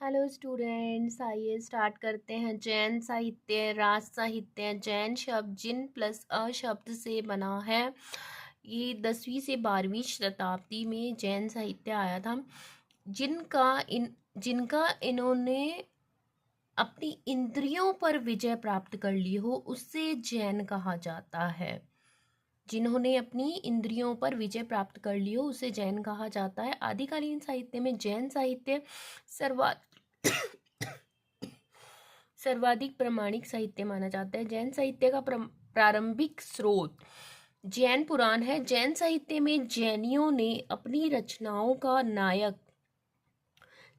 Hello students, आइए start करते हैं। जैन साहित्य, राज साहित्य। जैन शब्द जिन प्लस अ शब्द से बना है। ये 10वीं से 12वीं शताब्दी में जैन साहित्य आया था। जिनका इन्होंने अपनी इंद्रियों पर विजय प्राप्त कर ली हो, उससे जैन कहा जाता है। जिन्होंने अपनी इंद्रियों पर विजय प्राप्त कर ली हो, उसे जैन कहा जाता है। आदिकालीन साहित्य में जैन साहित्य सर्वा सर्वाधिक प्रामाणिक साहित्य माना जाता है। जैन साहित्य का प्रारंभिक स्रोत जैन पुराण है। जैन साहित्य में जैनियों ने अपनी रचनाओं का नायक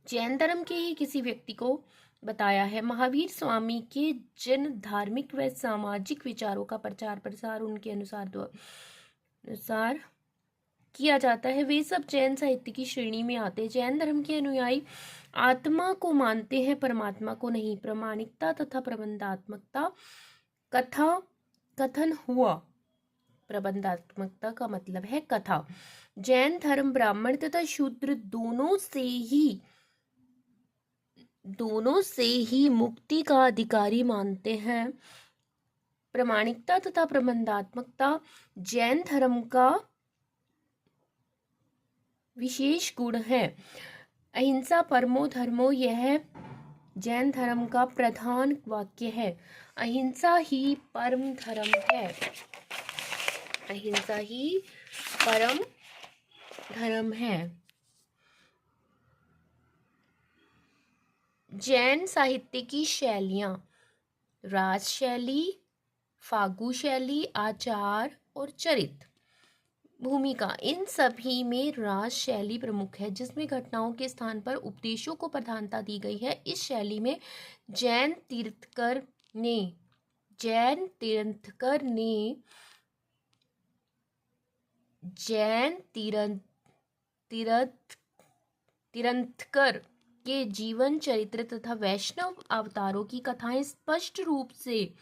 जैन धर्म के ही किसी व्यक्ति को बताया है। महावीर स्वामी के जिन धार्मिक व सामाजिक विचारों का प्रचार प्रसार उनके अनुसार किया जाता है, वे सब जैन साहित्य की श्रेणी में आते हैं। जैन धर्म के अनुयायी आत्मा को मानते हैं, परमात्मा को नहीं। प्रामाणिकता तथा प्रबंधात्मकता कथन हुआ। प्रबंधात्मकता का मतलब है कथा। जैन धर्म ब्राह्मण तथा शूद्र दोनों से ही मुक्ति का अधिकारी मानते हैं। प्रामाणिकता तथा प्रबंधात्मकता जैन धर्म का विशेष गुण है। अहिंसा परमो धर्मो, यह जैन धर्म का प्रधान वाक्य है। अहिंसा ही परम धर्म है। अहिंसा ही परम धर्म है। जैन साहित्य की शैलियां राज शैली, फागु शैली, आचार और चरित्र। भूमिका, इन सभी में राज शैली प्रमुख है, जिसमें घटनाओं के स्थान पर उपदेशों को प्रधानता दी गई है। इस शैली में जैन तीर्थंकर के जीवन चरित्र तथा वैष्णव अवतारों की कथाएं स्पष्ट रूप से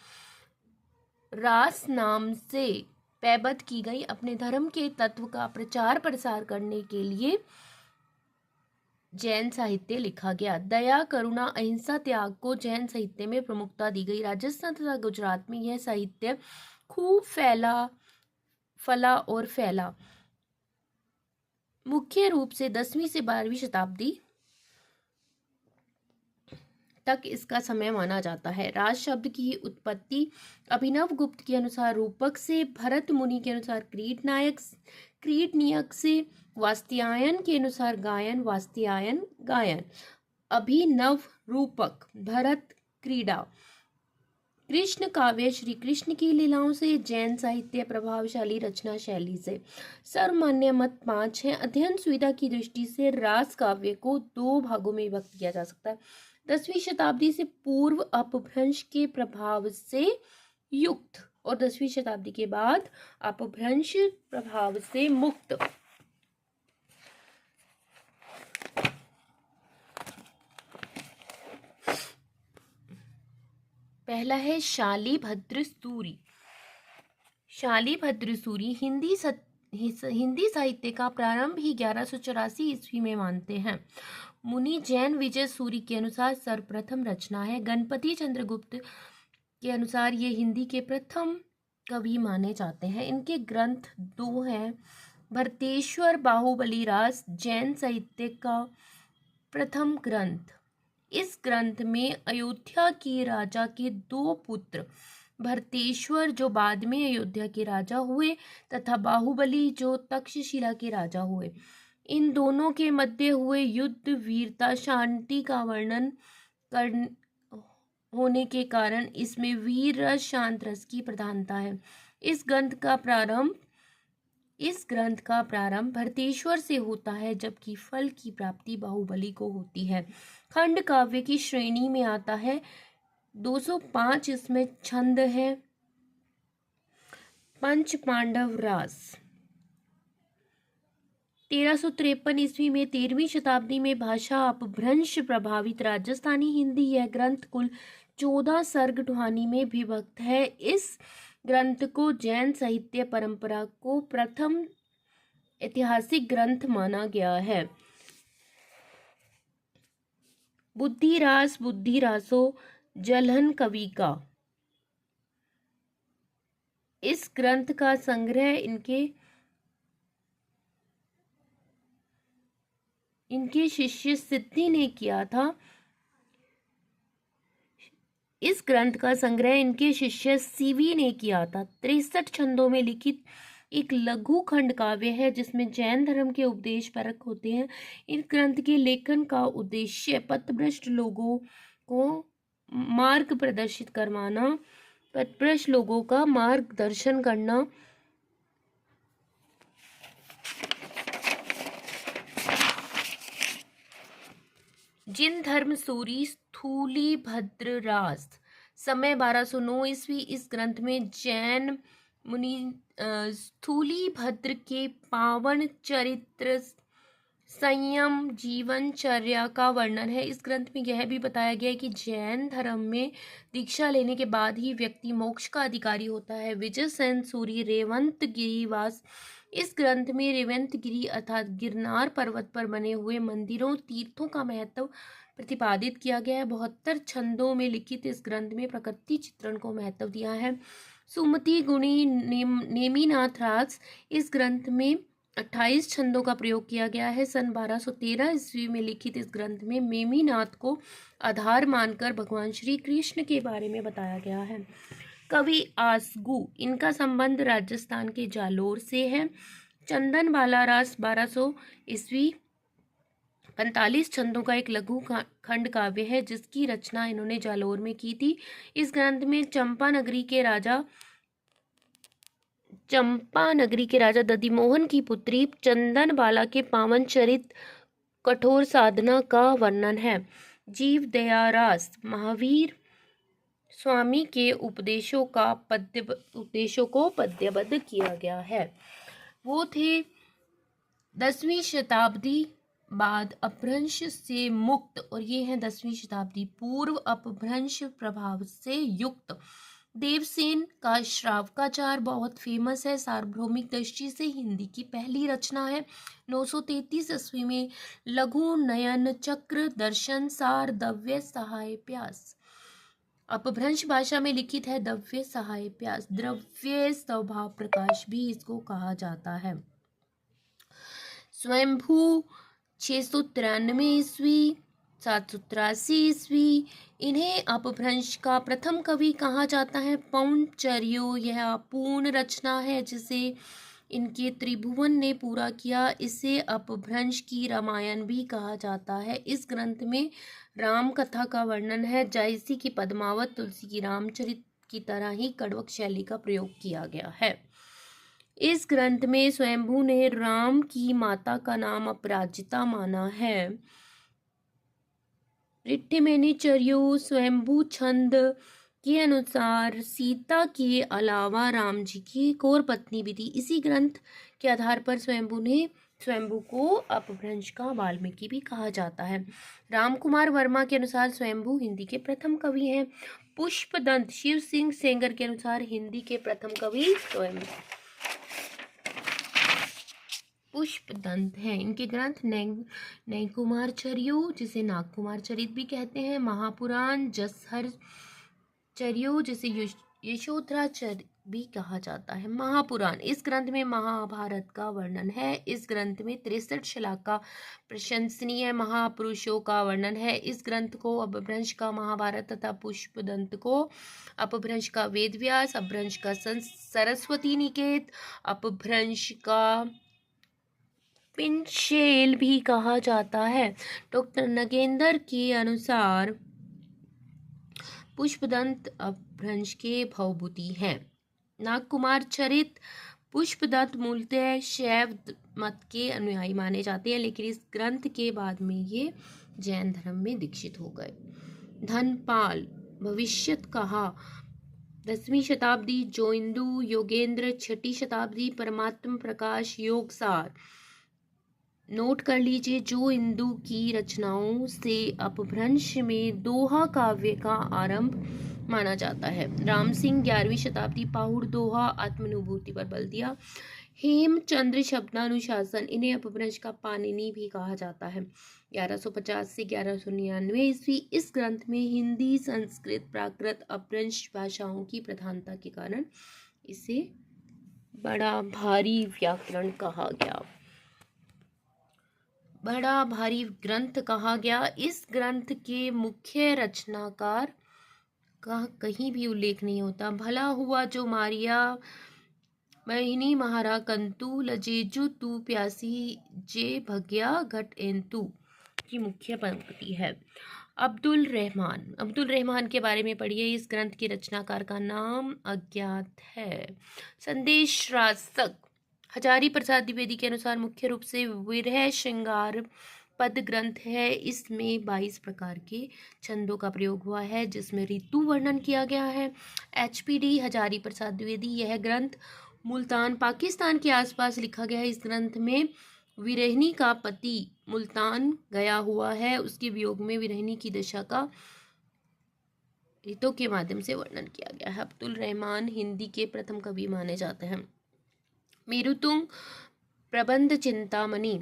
रास नाम से पैबद्ध की गई। अपने धर्म के तत्व का प्रचार प्रसार करने के लिए जैन साहित्य लिखा गया। दया, करुणा, अहिंसा, त्याग को जैन साहित्य में प्रमुखता दी गई। राजस्थान तथा गुजरात में यह साहित्य खूब फैला। मुख्य रूप से 10वीं से 12वीं शताब्दी तक इसका समय माना जाता है। राज शब्द की उत्पत्ति अभिनव गुप्त के अनुसार रूपक से, भरत मुनि के अनुसार क्रीड नियक से, वात्स्यायन के अनुसार गायन, वात्स्यायन गायन, अभिनव रूपक, भरत क्रीड़ा, कृष्ण काव्य श्री कृष्ण की लीलाओं से, जैन साहित्य प्रभावशाली रचना शैली से। सर्वमान्य मत 5 है। अध्ययन सुविधा की दृष्टि से रास काव्य को 2 भागों में विभक्त किया जा सकता है। 10वीं शताब्दी से पूर्व अपभ्रंश के प्रभाव से युक्त और 10वीं शताब्दी के बाद अपभ्रंश प्रभाव से मुक्त। पहला है शालिभद्र सूरी। हिंदी साहित्य का प्रारंभ ही 1184 ईस्वी में मानते हैं। मुनि जैन विजय सूरी के अनुसार सर्वप्रथम रचना है। गणपति चंद्रगुप्त के अनुसार ये हिंदी के प्रथम कवि माने जाते हैं। इनके ग्रंथ 2 हैं। भरतेश्वर बाहुबली रास जैन साहित्य का प्रथम ग्रंथ। इस ग्रंथ में अयोध्या के राजा के 2 पुत्र, भरतेश्वर जो बाद में अयोध्या के राजा हुए तथा बाहुबली जो तक्षशिला के राजा हुए, इन दोनों के मध्य हुए युद्ध, वीरता, शांति का वर्णन होने के कारण इसमें वीर रस, शांत रस की प्रधानता है। इस ग्रंथ का प्रारंभ भरतेश्वर से होता है, जबकि फल की प्राप्ति बाहुबली को होती है। खंड काव्य की श्रेणी में आता है। 205 इसमें छंद है। पंच पांडव रास 1353 ईस्वी में 13वीं शताब्दी में भाषा अपभ्रंश प्रभावित राजस्थानी हिंदी। यह ग्रंथ कुल 14 सर्ग ध्वनि में विभक्त है। इस ग्रंथ को जैन साहित्य परंपरा को प्रथम ऐतिहासिक ग्रंथ माना गया है। बुद्धिरास बुद्धिरासो जलहन कवि का। इस ग्रंथ का संग्रह इनके शिष्य सिद्धि ने किया था। इस ग्रंथ का संग्रह इनके शिष्य सीवी ने किया था। 63 छंदों में लिखित एक लघु खंड काव्य है जिसमें जैन धर्म के उपदेश परक होते हैं। इन ग्रंथ के लेखन का उद्देश्य पथभ्रष्ट लोगों को मार्ग प्रदर्शित करवाना, पथभ्रष्ट लोगों का मार्गदर्शन करना, जिन धर्म सूरी स्थूलीभद्र रास समय 1209 ईस्वी। इस ग्रंथ में जैन मुनि स्थूलीभद्र के पावन चरित्र, संयम, जीवनचर्या का वर्णन है। इस ग्रंथ में यह भी बताया गया है कि जैन धर्म में दीक्षा लेने के बाद ही व्यक्ति मोक्ष का अधिकारी होता है। विजय सेन सूरी रेवंत गिरिवास। इस ग्रंथ में रेवंत गिरी अर्थात गिरनार पर्वत पर बने हुए मंदिरों, तीर्थों का महत्व प्रतिपादित किया गया है। 72 छंदों में लिखित इस ग्रंथ में प्रकृति चित्रण को महत्व दिया है। सुमति गुणी नेमिनाथ रास। इस ग्रंथ में 28 छंदों का प्रयोग किया गया है। सन 1213 ईस्वी में लिखित इस ग्रंथ में नेमिनाथ को आधार मानकर भगवान श्री कृष्ण के बारे में बताया गया है। कवि आसगु, इनका संबंध राजस्थान के जालोर से है। चंदन बाला रास 1200 ईस्वी 45 छंदों का एक लघु खंड काव्य है जिसकी रचना इन्होंने जालोर में की थी। इस ग्रंथ में चंपा नगरी के राजा दधिमोहन की पुत्री चंदन बाला के पावन चरित, कठोर साधना का वर्णन है। जीव दया रास महावीर स्वामी के उपदेशों को पद्यबद्ध किया गया है। वो थे 10वीं शताब्दी बाद अपभ्रंश से मुक्त, और ये है 10वीं शताब्दी पूर्व अपभ्रंश प्रभाव से युक्त। देवसेन का श्रावकाचार बहुत फेमस है। सार्वभौमिक दृष्टि से हिंदी की पहली रचना है। 933 ईस्वी में लघु नयन चक्र दर्शन सार दव्य सहाय प्यास अपभ्रंश भाषा में लिखित है। दव्य सहाय प्यास, द्रव्य स्वभाव प्रकाश भी इसको कहा जाता है। स्वयंभू 693 ईस्वी 783 ईस्वी। इन्हें अपभ्रंश का प्रथम कवि कहा जाता है। पौंचर्यो यह अपूर्ण रचना है जिसे इनके त्रिभुवन ने पूरा किया। इसे अपभ्रंश की रामायण भी कहा जाता है। इस ग्रंथ में राम कथा का वर्णन है। जायसी की पद्मावत, तुलसी की रामचरित की तरह ही कड़वक शैली का प्रयोग किया गया है। इस ग्रंथ में स्वयंभू ने राम की माता का नाम अपराजिता माना है। रिट्ठिमेनिचर्यो स्वयंभू छंद के अनुसार सीता के अलावा राम जी की एक और पत्नी भी थी। इसी ग्रंथ के आधार पर स्वयंभू को अपभ्रंश का वाल्मीकि भी कहा जाता है। रामकुमार वर्मा के अनुसार स्वयंभू हिंदी के प्रथम कवि हैं। पुष्पदंत शिव सिंह सेंगर के अनुसार हिंदी के प्रथम कवि स्वयंभू पुष्पदंत हैं। इनके ग्रंथ नैकुमार चर्यो जिसे नागकुमार चरित भी कहते हैं, महापुराण, जसहर चर्यो जिसे यशोधरा चरित भी कहा जाता है। महापुराण, इस ग्रंथ में महाभारत का वर्णन है। इस ग्रंथ में 63 श्लोक का प्रशंसनीय महापुरुषों का वर्णन है। इस ग्रंथ को अपभ्रंश का महाभारत तथा पुष्पदंत को अपभ्रंश का वेदव्यास, अपभ्रंश का सरस्वती निकेत, अपभ्रंश का पिंशेल भी कहा जाता है। डॉक्टर नगेंद्र के अनुसार पुष्पदंत अपभ्रंश के भवभूति हैं। नागकुमार चरित पुष्पदंत मूलतः शैव मत के अनुयायी माने जाते हैं, लेकिन इस ग्रंथ के बाद में ये जैन धर्म में दीक्षित हो गए। धनपाल भविष्यत कहा 10वीं शताब्दी जोइंदू योगेंद्र 6ठी शताब्दी परमात्म प्रकाश योगसार। नोट कर लीजिए, जो इंदु की रचनाओं से अपभ्रंश में दोहा काव्य का आरंभ माना जाता है। राम सिंह 11वीं शताब्दी पाहुड़ दोहा आत्मानुभूति पर बल दिया। हेमचंद्र शब्दानुशासन, इन्हें अपभ्रंश का पाणिनि भी कहा जाता है। 1150 से 1199 ईस्वी। इस ग्रंथ में हिंदी, संस्कृत, प्राकृत, अपभ्रंश भाषाओं की प्रधानता के कारण इसे बड़ा भारी व्याकरण कहा गया, बड़ा भारी ग्रंथ कहा गया। इस ग्रंथ के मुख्य रचनाकार का कहीं भी उल्लेख नहीं होता। भला हुआ जो मारिया महीनी महारा कंतु लजेजु तू प्यासी जे भग्या घट एंतु की मुख्य पंक्ति है। अब्दुल रहमान के बारे में पढ़िए। इस ग्रंथ के रचनाकार का नाम अज्ञात है। संदेश रासक हजारी प्रसाद द्विवेदी के अनुसार मुख्य रूप से विरह श्रृंगार पद ग्रंथ है। इसमें 22 प्रकार के छंदों का प्रयोग हुआ है, जिसमें ऋतु वर्णन किया गया है। HPD हजारी प्रसाद द्विवेदी, यह ग्रंथ मुल्तान पाकिस्तान के आसपास लिखा गया है। इस ग्रंथ में विरहिणी का पति मुल्तान गया हुआ है, उसके वियोग में विरहिणी की दशा का ऋतु के माध्यम से वर्णन किया गया है। अब्दुल रहमान हिंदी के प्रथम कवि माने जाते हैं। मेरुतुंग प्रबंध चिंतामणि,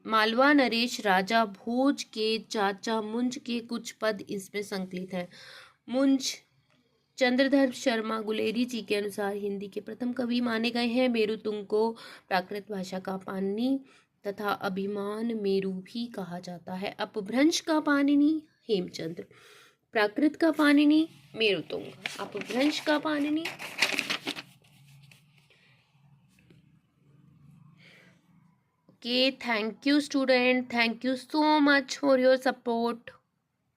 मालवा नरेश राजा भोज के चाचा मुंज के कुछ पद इसमें संकलित हैं। मुंज चंद्रधर शर्मा गुलेरी जी के अनुसार हिंदी के प्रथम कवि माने गए हैं। मेरुतुंग को प्राकृत भाषा का पाणिनि तथा अभिमान मेरु भी कहा जाता है। अपभ्रंश का पाणिनि हेमचंद्र, प्राकृत का पाणिनि मेरुतुंग, अपभ्रंश का Panini Okay, thank you student. Thank you so much for your support.